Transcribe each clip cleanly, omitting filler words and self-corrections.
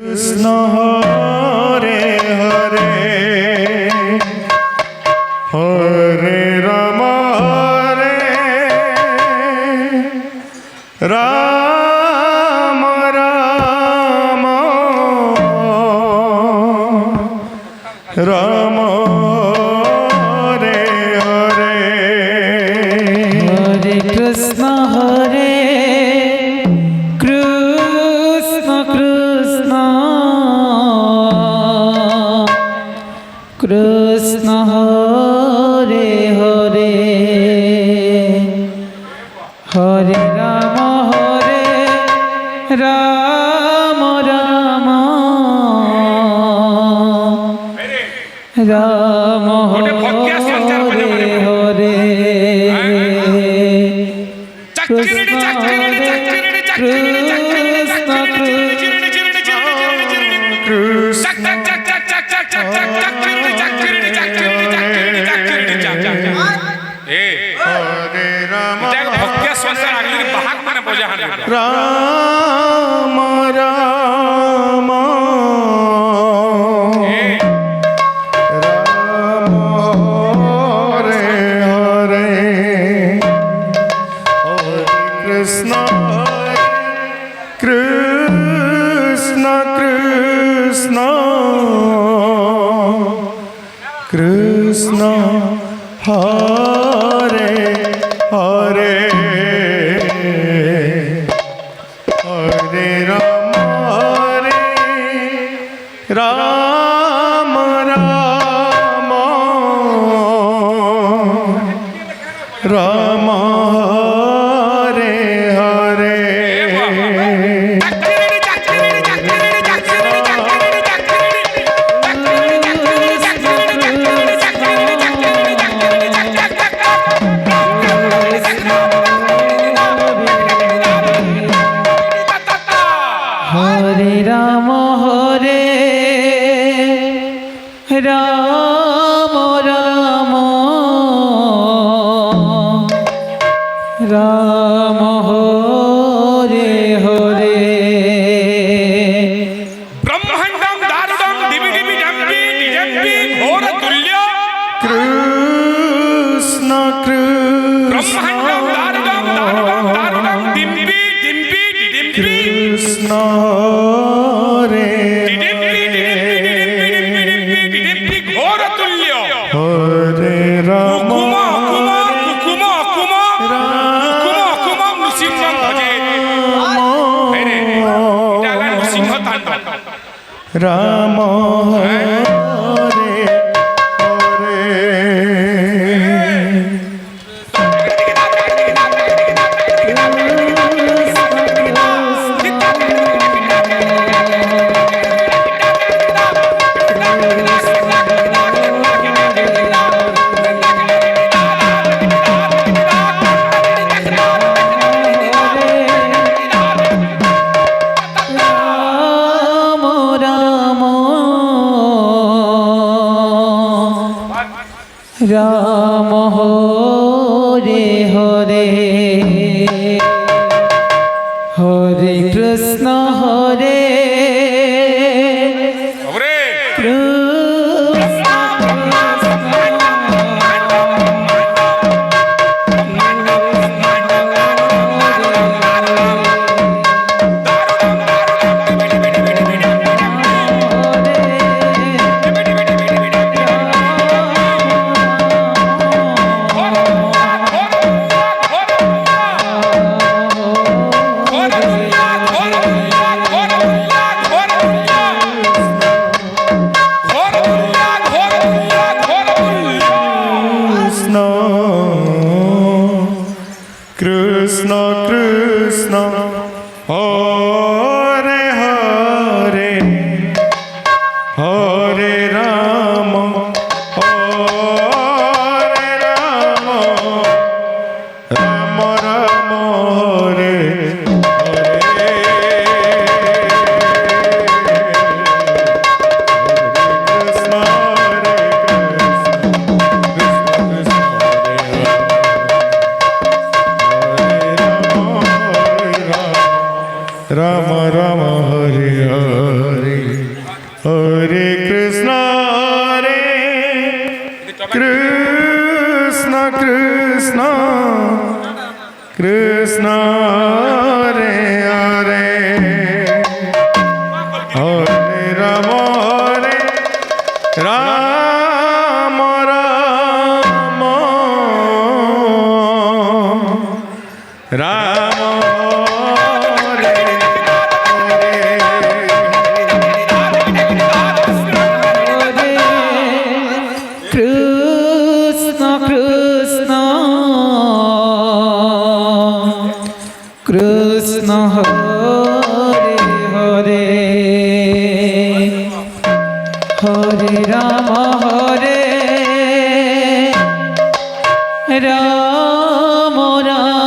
কৃষ্ণ হরে হরে হরে রাম রাম রাম রাম হরে হরে হরে কৃষ্ণ হরে কৃষ্ণ কৃষ্ণ কৃষ্ণ হরে হরে হরে রাম রাম রাম হরে হরে কৃষ্ণ রাম রাম রাম হরে হরে হরে কৃষ্ণ কৃষ্ণ কৃষ্ণ কৃষ্ণ হরে হরে হরে রাম রাম রাম রাম হরে হরে হরে রাম রাম রাম হরে হরে ব্রহ্মাণ্ডম দারুণম দিবি দিবি ডম্বি ডিডম্বি ঘোর তুল্য কৃষ্ণ কৃষ্ণ ব্রহ্মাণ্ডম দারুণম দারুণম দারুণম দিম্বি ডিম্বি ডিডম্বি কৃষ্ণ রে ডিডম্বি ডিডম্বি ডিডম্বি ডিডম্বি ডিডম্বি ঘোর তুল্য হরে রাম কুকুম কুকুম কুকুম কুকুম নৃসিংহং ভজে হেরে এটা নৃসিংহ তাণ্ডব রাম হরে হরে রাম হরে হরে হরে কৃষ্ণ হরে ওরে কৃষ্ণ হরে কৃষ্ণ হরে কৃষ্ণ কৃষ্ণ কৃষ্ণ হরে হরে হরে রাম রাম রাম রাম হরে হরে কৃষ্ণ কৃষ্ণ কৃষ্ণ হরে হরে হরে রাম রাম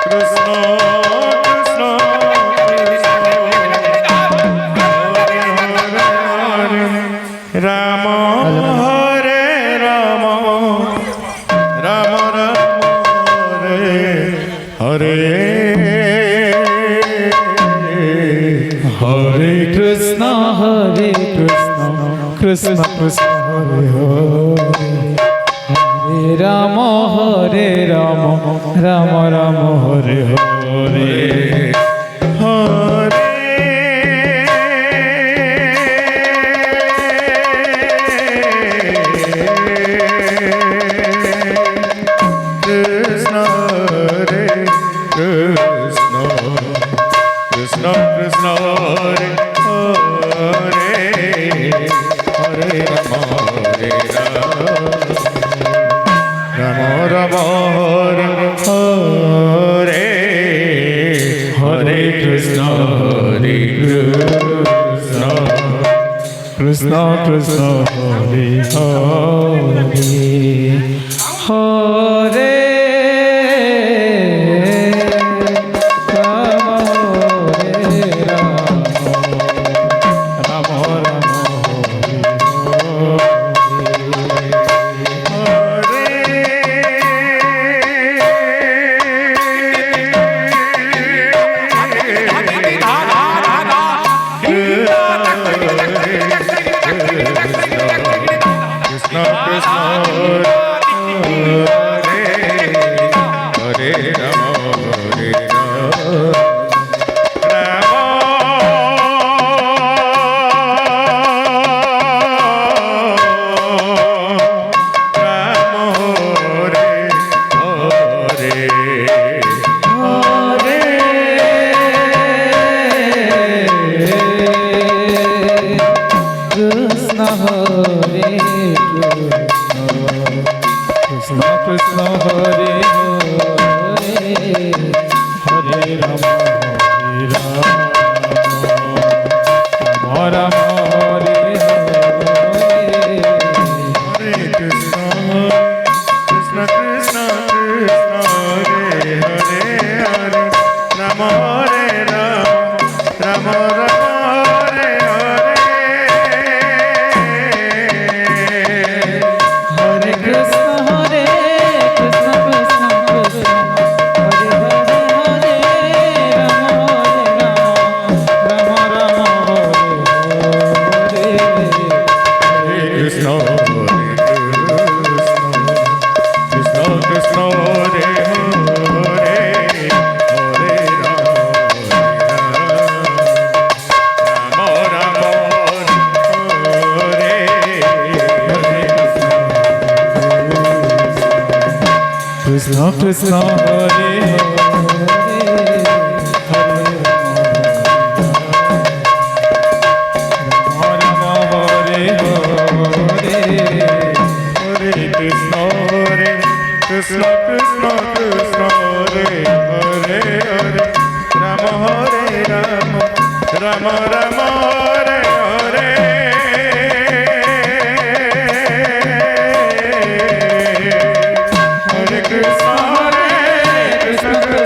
কৃষ্ণ কৃষ্ণ রাম হরে রাম রাম রাম হরে হরে হরে কৃষ্ণ হরে কৃষ্ণ কৃষ্ণ কৃষ্ণ হরে হরে হরে রাম রাম রাম হরে হরে হরে কৃষ্ণ হরে কৃষ্ণ কৃষ্ণ কৃষ্ণ হরে হরে হরে রাম রাম হরে হরে হরে কৃষ্ণ হরে কৃষ্ণ কৃষ্ণ কৃষ্ণ হরে হরে হরে রাম হরে রাম রাম রাম হরে কৃষ্ণ কৃষ্ণ হরে রাম হরে কৃষ্ণ হরে কৃষ্ণ কৃষ্ণ হরে হরে হরে রাম রাম রাম হরে হরে হরে কৃষ্ণ কৃষ্ণ কৃষ্ণ কৃষ্ণ হরে হরে হরে রাম হরে রাম রাম রাম হরে হরে হরে কৃষ্ণ হরে কৃষ্ণ কৃষ্ণ কৃষ্ণ হরে হরে হরে রাম রাম রাম হরে হরে কৃষ্ণ হরে কৃষ্ণ কৃষ্ণ কৃষ্ণ হরে হরে হরে রাম রাম হরে হরে কৃষ্ণ কৃষ্ণ হরে হরে হরে রাম রাম হরে হরে হরে কৃষ্ণ হরে কৃষ্ণ কৃষ্ণ কৃষ্ণ হরে হরে হরে রাম হরে রাম রাম রাম হরে হরে হরে কৃষ্ণ হরে Krishna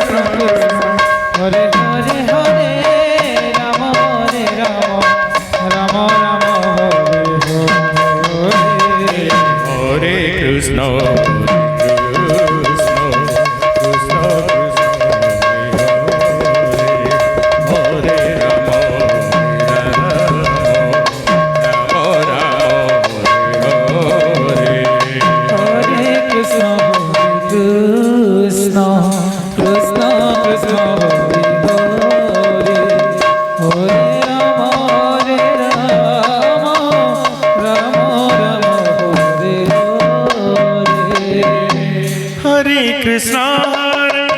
Krishna Hare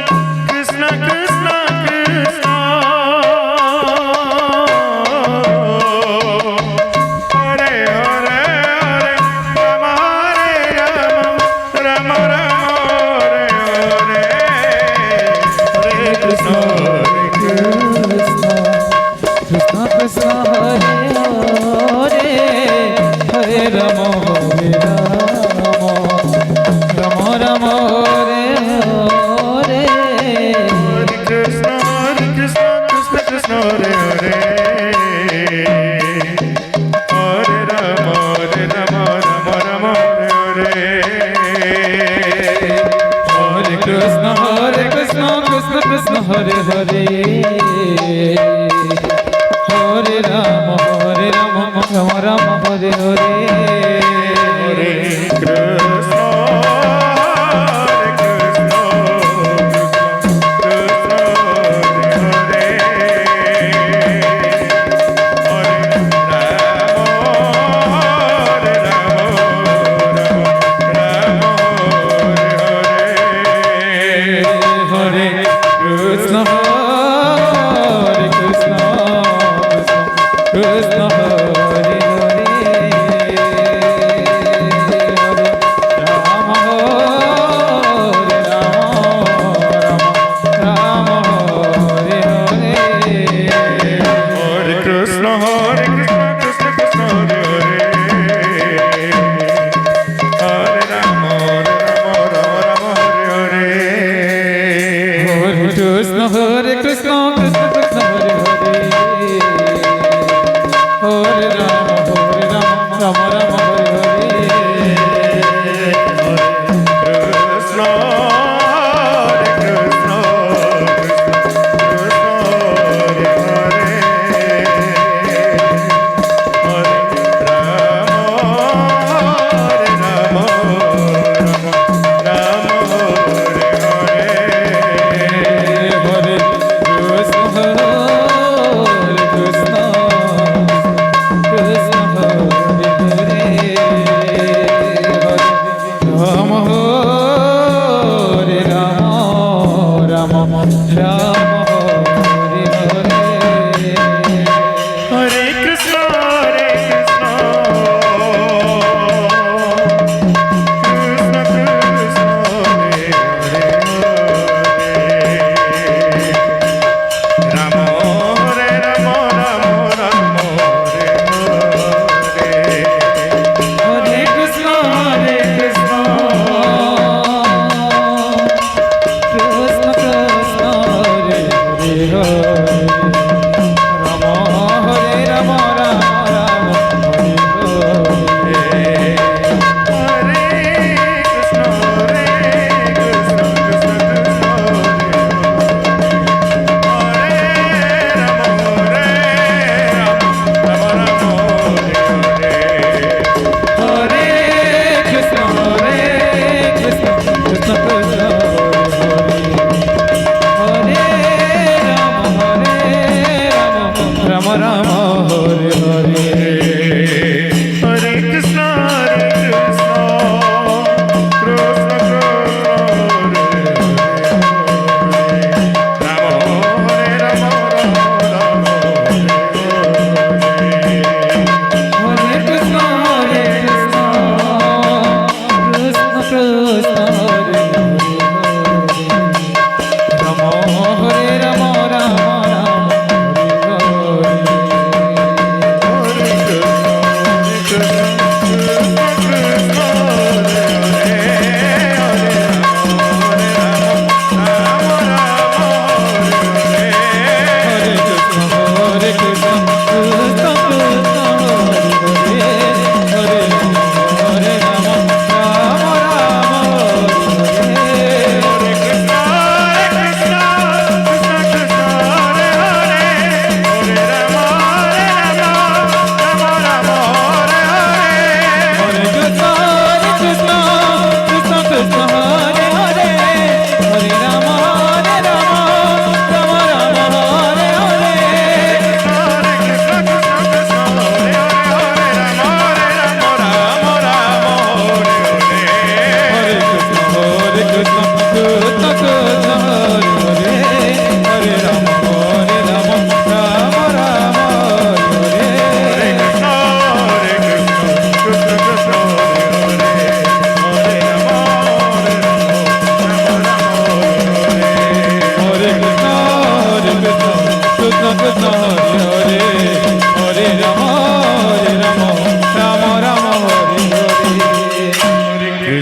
Krishna Krishna Krishna Hare Hare Hare Rama Hare Rama Rama Rama Hare Hare Hare Krishna Hare Krishna Krishna Hare Hare Hare Rama Hare Rama Rama Rama Hare Hare Krishna Krishna Krishna Krishna Hare Hare Hare Rama Rama Rama Hare Hare Krishna Krishna Krishna Hare Hare Hare Rama Rama Rama Hare Hare Hare Krishna Krishna Hare Hare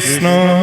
Krishna